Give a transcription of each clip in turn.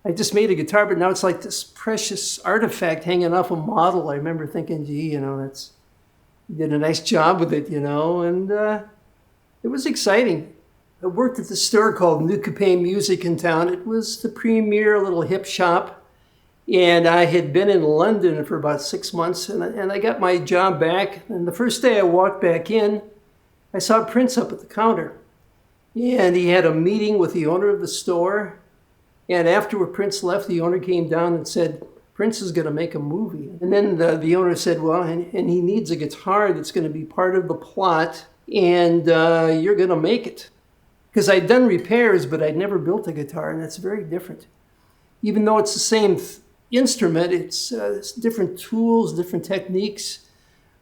I just made a guitar, but now it's like this precious artifact hanging off a model. I remember thinking, gee, you did a nice job with it, and it was exciting. I worked at the store called New Capay Music in town. It was the premier little hip shop. And I had been in London for about 6 months, and I got my job back. And the first day I walked back in, I saw Prince up at the counter. And he had a meeting with the owner of the store. And after Prince left, the owner came down and said, Prince is going to make a movie. And then the owner said, well, and he needs a guitar that's going to be part of the plot, and you're going to make it. Because I'd done repairs, but I'd never built a guitar, and that's very different. Even though it's the same instrument, it's different tools, different techniques.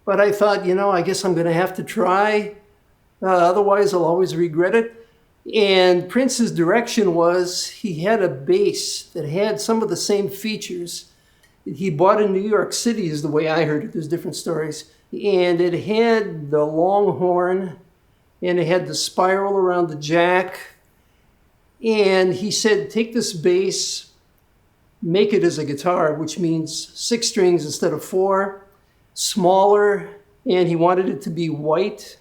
But I thought, I guess I'm going to have to try. Otherwise, I'll always regret it. And Prince's direction was he had a bass that had some of the same features that he bought in New York City, is the way I heard it. There's different stories. And it had the long horn, and it had the spiral around the jack. And he said, take this bass, make it as a guitar, which means 6 strings instead of 4, smaller, and he wanted it to be white.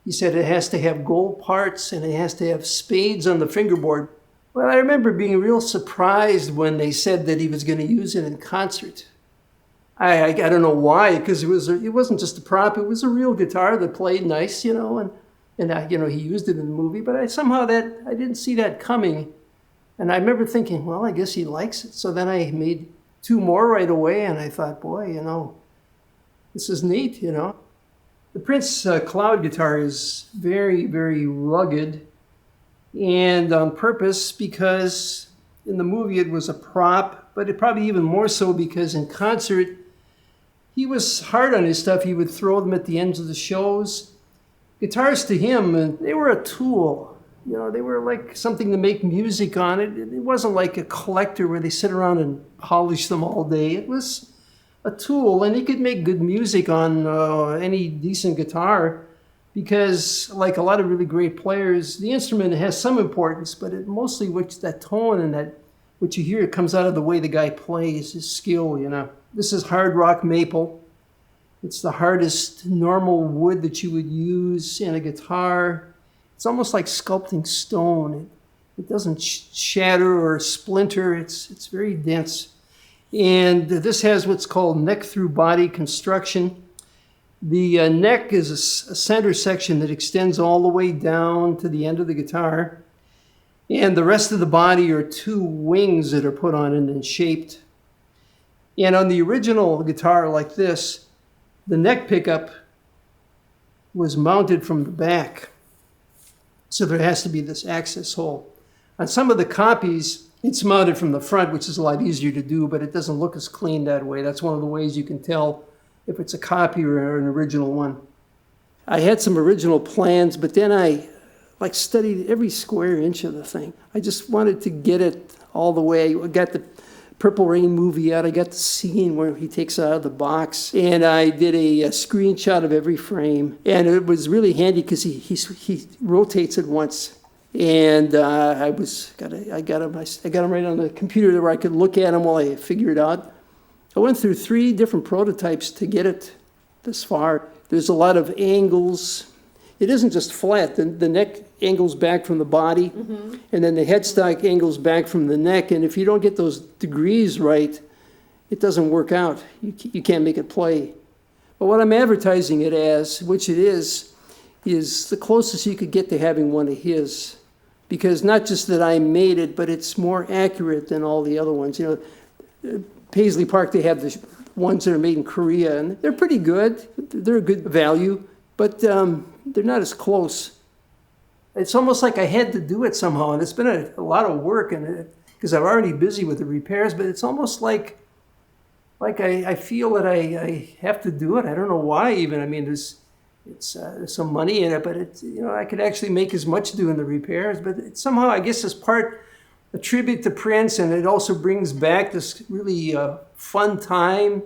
He said it has to have gold parts and it has to have spades on the fingerboard. Well, I remember being real surprised when they said that he was going to use it in concert. I don't know why, because it wasn't just a prop, it was a real guitar that played nice, and he used it in the movie, but I didn't see that coming. And I remember thinking, well, I guess he likes it. So then I made 2 more right away, and I thought, boy, this is neat, The Prince Cloud guitar is very, very rugged, and on purpose, because in the movie it was a prop, but it probably even more so because in concert, he was hard on his stuff. He would throw them at the ends of the shows. Guitars to him, they were a tool. They were like something to make music on. It wasn't like a collector where they sit around and polish them all day. It was a tool, and he could make good music on any decent guitar because, like a lot of really great players, the instrument has some importance, but it mostly that tone and that what you hear, it comes out of the way the guy plays, his skill, This is hard rock maple. It's the hardest normal wood that you would use in a guitar. It's almost like sculpting stone. It doesn't shatter or splinter. It's very dense. And this has what's called neck through body construction. The neck is a center section that extends all the way down to the end of the guitar. And the rest of the body are 2 wings that are put on it and shaped. And on the original guitar like this, the neck pickup was mounted from the back. So there has to be this access hole. On some of the copies, it's mounted from the front, which is a lot easier to do, but it doesn't look as clean that way. That's one of the ways you can tell if it's a copy or an original one. I had some original plans, but then I studied every square inch of the thing. I just wanted to get it all the way. I got the Purple Rain movie out. I got the scene where he takes it out of the box, and I did a screenshot of every frame. And it was really handy because he rotates it once. And I got him right on the computer where I could look at him while I figure it out. I went through 3 different prototypes to get it this far. There's a lot of angles. It isn't just flat. The neck angles back from the body, and then the headstock angles back from the neck. And if you don't get those degrees right, it doesn't work out. You can't make it play. But what I'm advertising it as, which it is the closest you could get to having one of his. Because not just that I made it, but it's more accurate than all the other ones. Paisley Park, they have the ones that are made in Korea, and they're pretty good. They're a good value, but they're not as close. It's almost like I had to do it somehow, and it's been a lot of work, and because I'm already busy with the repairs, but it's almost like I feel that I have to do it. I don't know why even. I mean, there's some money in it, but I could actually make as much doing the repairs, but it somehow, I guess, is part a tribute to Prince, and it also brings back this really fun time